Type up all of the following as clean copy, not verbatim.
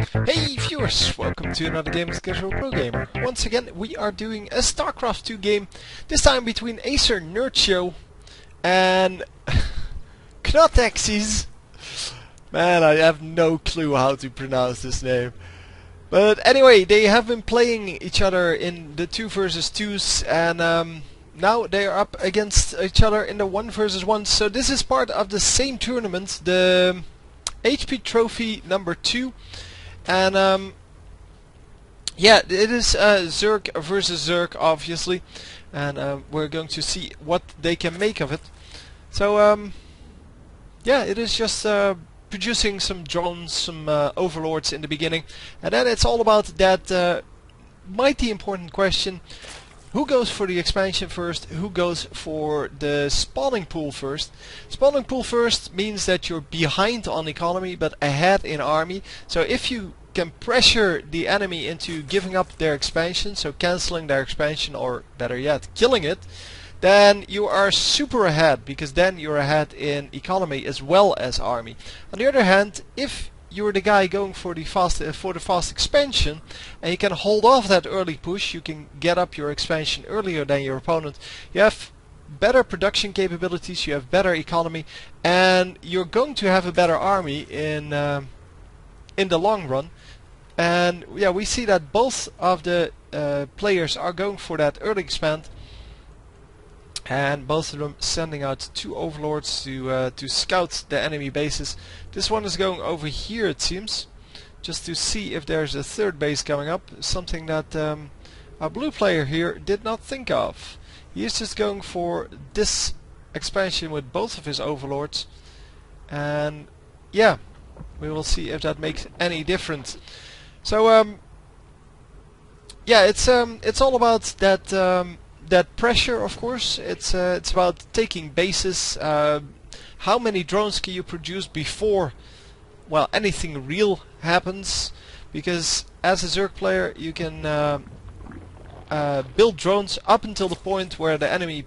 Hey viewers, welcome to another game with Casual Pro Gamer. Once again we are doing a StarCraft 2 game, this time between AcerNerchio and QnateksYz. Man, I have no clue how to pronounce this name. But anyway, they have been playing each other in the 2 versus 2s and now they are up against each other in the 1 versus 1. So this is part of the same tournament, the HP Trophy number 2. And yeah, it is Zerg versus Zerg, obviously, and we're going to see what they can make of it. So yeah, it is just producing some drones, some overlords in the beginning, and then it's all about that mighty important question: who goes for the expansion first? Who goes for the spawning pool first? Spawning pool first means that you're behind on economy but ahead in army. So if you can pressure the enemy into giving up their expansion, so cancelling their expansion, or better yet, killing it, then you are super ahead, because then you're ahead in economy as well as army. On the other hand, if you're the guy going for the fast expansion and you can hold off that early push, you can get up your expansion earlier than your opponent, you have better production capabilities, you have better economy, and you're going to have a better army in the long run. And yeah, we see that both of the players are going for that early expand, and both of them sending out 2 overlords to scout the enemy bases. This one is going over here, it seems, just to see if there's a 3rd base coming up, something that our blue player here did not think of. He is just going for this expansion with both of his overlords, and yeah, we will see if that makes any difference. So yeah, it's all about that that pressure, of course. It's about taking bases. How many drones can you produce before, well, anything real happens? Because as a Zerg player, you can build drones up until the point where the enemy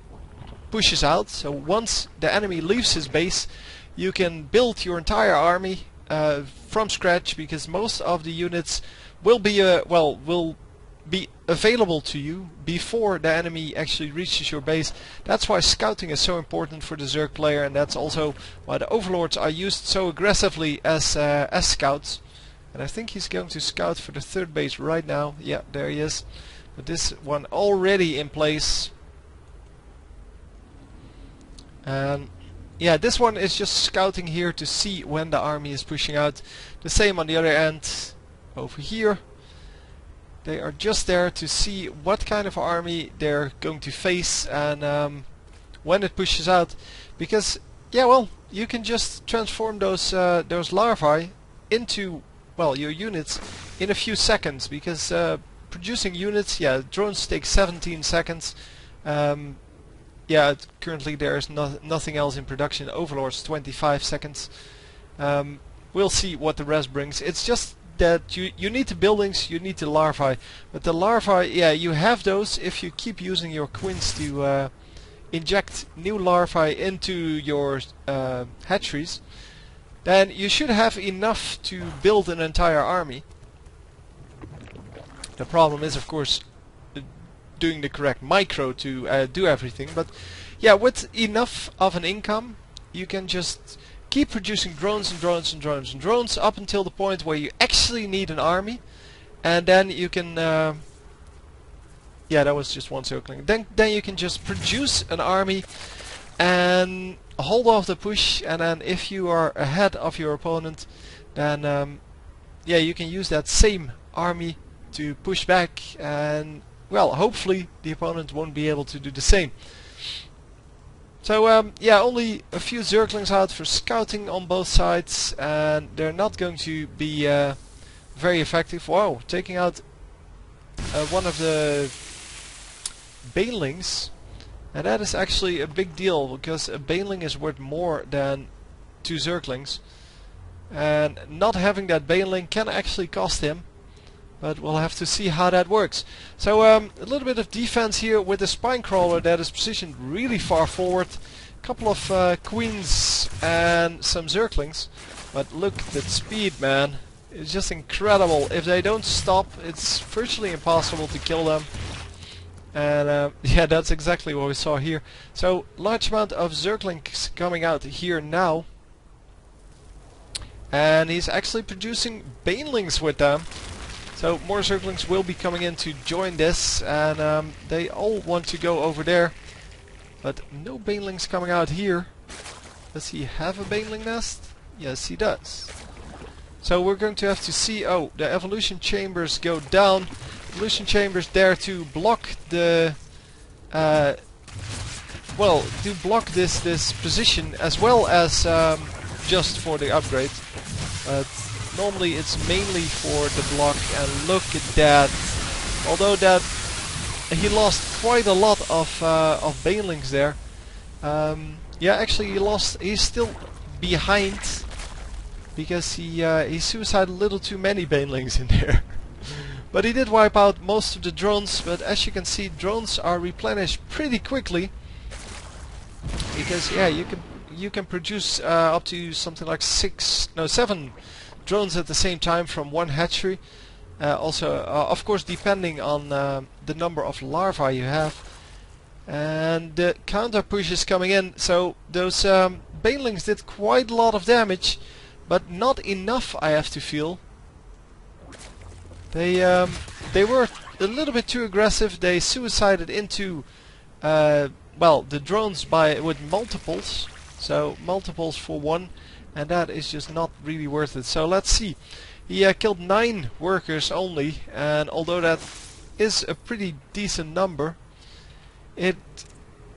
pushes out. So once the enemy leaves his base, you can build your entire army from scratch, because most of the units will be available to you before the enemy actually reaches your base. That's why scouting is so important for the Zerg player, and that's also why the overlords are used so aggressively as scouts. And I think he's going to scout for the 3rd base right now. Yeah, there he is. But this one already in place. And yeah, this one is just scouting here to see when the army is pushing out. The same on the other end, over here. They are just there to see what kind of army they're going to face and when it pushes out. Because, yeah, well, you can just transform those larvae into, well, your units in a few seconds. Because producing units, yeah, drones take 17 seconds. Yeah, currently there is nothing else in production. Overlords 25 seconds. We'll see what the rest brings. It's just that you need the buildings, you need the larvae. But the larvae, yeah, you have those if you keep using your queens to inject new larvae into your hatcheries. Then you should have enough to build an entire army. The problem is, of course, doing the correct micro to do everything. But yeah, with enough of an income, you can just keep producing drones and drones and drones and drones up until the point where you actually need an army, and then you can yeah, that was just one circling. Then you can just produce an army and hold off the push, and then if you are ahead of your opponent, then yeah, you can use that same army to push back, and well, hopefully the opponent won't be able to do the same. So yeah, only a few Zerglings out for scouting on both sides, and they're not going to be very effective. Wow, taking out one of the Banelings, and that is actually a big deal, because a Baneling is worth more than 2 Zerglings, and not having that Baneling can actually cost him. But we'll have to see how that works. So a little bit of defense here with the spine crawler that is positioned really far forward. A couple of queens and some Zerglings. But look, that speed, man. It's just incredible. If they don't stop, it's virtually impossible to kill them. And yeah, that's exactly what we saw here. So, large amount of Zerglings coming out here now. And he's actually producing Banelings with them. So, more Zerglings will be coming in to join this. And they all want to go over there. But no Banelings coming out here. Does he have a Baneling nest? Yes, he does. So we're going to have to see, oh, the evolution chambers go down. Evolution chambers there to block the, well, to block this position as well as just for the upgrade. But normally it's mainly for the block, and look at that. Although that he lost quite a lot of Banelings there. Yeah, actually he's still behind. Because he suicided a little too many Banelings in there. But he did wipe out most of the drones, but as you can see, drones are replenished pretty quickly. Because yeah, you can produce up to something like 7 drones at the same time from one hatchery. Also, of course, depending on the number of larvae you have. And the counter push is coming in, so those Banelings did quite a lot of damage. But not enough, I have to feel. They were a little bit too aggressive. They suicided into well, the drones with multiples. So multiples for one, and that is just not really worth it. So let's see. He killed 9 workers only, and although that is a pretty decent number, it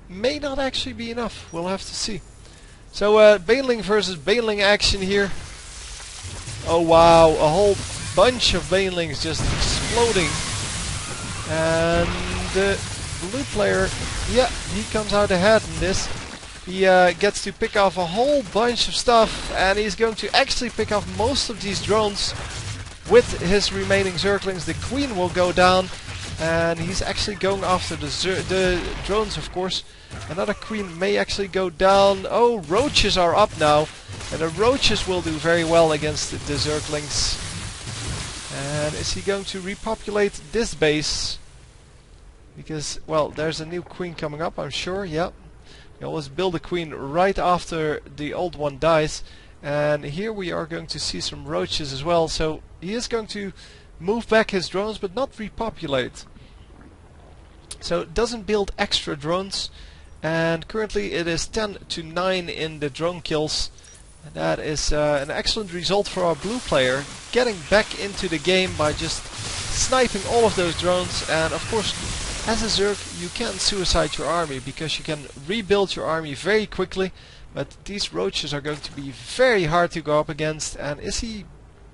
may not actually be enough. We'll have to see. So Baneling versus Baneling action here. Oh wow, a whole bunch of Banelings just exploding. And the blue player, yeah, he comes out ahead in this. He gets to pick off a whole bunch of stuff, and he's going to actually pick off most of these drones with his remaining Zerglings. The queen will go down, and he's actually going after the drones, of course. Another queen may actually go down. Oh, roaches are up now, and the roaches will do very well against the Zerglings. And is he going to repopulate this base? Because, well, there's a new queen coming up, I'm sure. Yep. You always build a queen right after the old one dies. And here we are going to see some roaches as well. So he is going to move back his drones, but not repopulate. So it doesn't build extra drones. And currently it is 10-9 in the drone kills. And that is an excellent result for our blue player, getting back into the game by just sniping all of those drones. And of course, as a Zerg, you can suicide your army, because you can rebuild your army very quickly. But these roaches are going to be very hard to go up against. And is he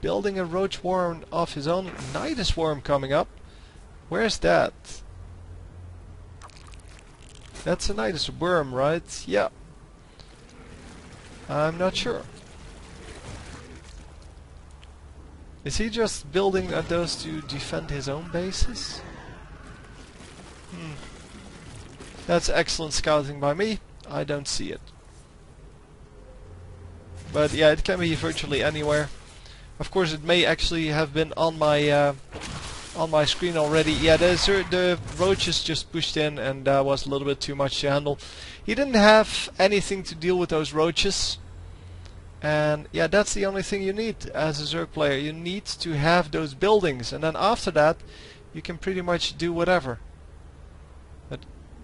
building a roach worm of his own? Nidus worm coming up. Where's that? That's a Nidus worm, right? Yeah. I'm not sure. Is he just building those to defend his own bases? That's excellent scouting by me. I don't see it. But yeah, it can be virtually anywhere. Of course, it may actually have been on my screen already. Yeah, the roaches just pushed in, and that was a little bit too much to handle. He didn't have anything to deal with those roaches. And yeah, that's the only thing you need as a Zerg player. You need to have those buildings, and then after that you can pretty much do whatever. But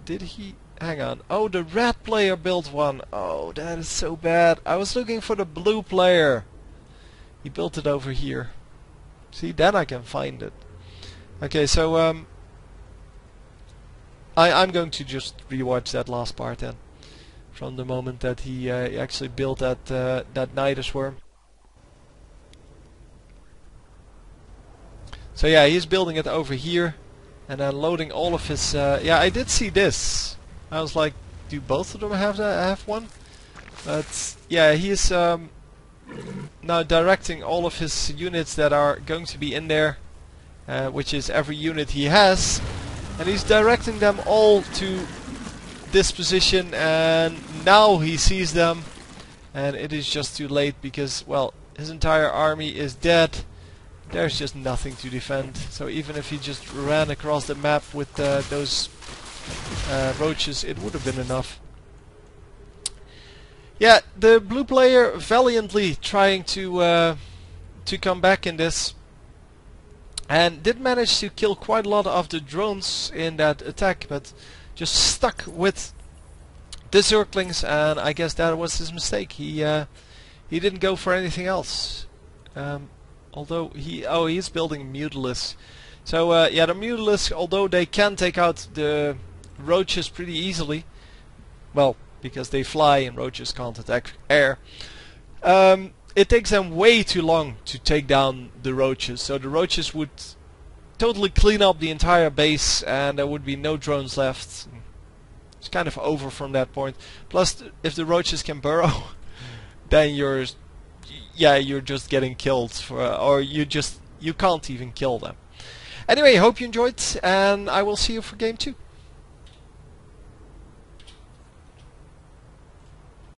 did he... hang on. Oh, the red player built one. Oh, that is so bad. I was looking for the blue player. He built it over here. See, then I can find it. Okay, so I'm going to just rewatch that last part then, from the moment that he actually built that Nidus worm. So yeah, he's building it over here, and then loading all of his. Yeah, I did see this. I was like, do both of them have one? But yeah, he is now directing all of his units that are going to be in there. Which is every unit he has, and he's directing them all to this position, and now he sees them, and it is just too late because, well, his entire army is dead. there's just nothing to defend. So even if he just ran across the map with those roaches, it would have been enough. Yeah, the blue player valiantly trying to come back in this, and did manage to kill quite a lot of the drones in that attack, but just stuck with the Zerglings, and I guess that was his mistake. He didn't go for anything else. Although he's building Mutalisks. So yeah, the Mutalisks, although they can take out the roaches pretty easily, well, because they fly and roaches can't attack air, it takes them way too long to take down the roaches. So the roaches would totally clean up the entire base, and there would be no drones left. It's kind of over from that point. Plus, if the roaches can burrow, then you're just getting killed, or you can't even kill them. Anyway, hope you enjoyed, and I will see you for game 2.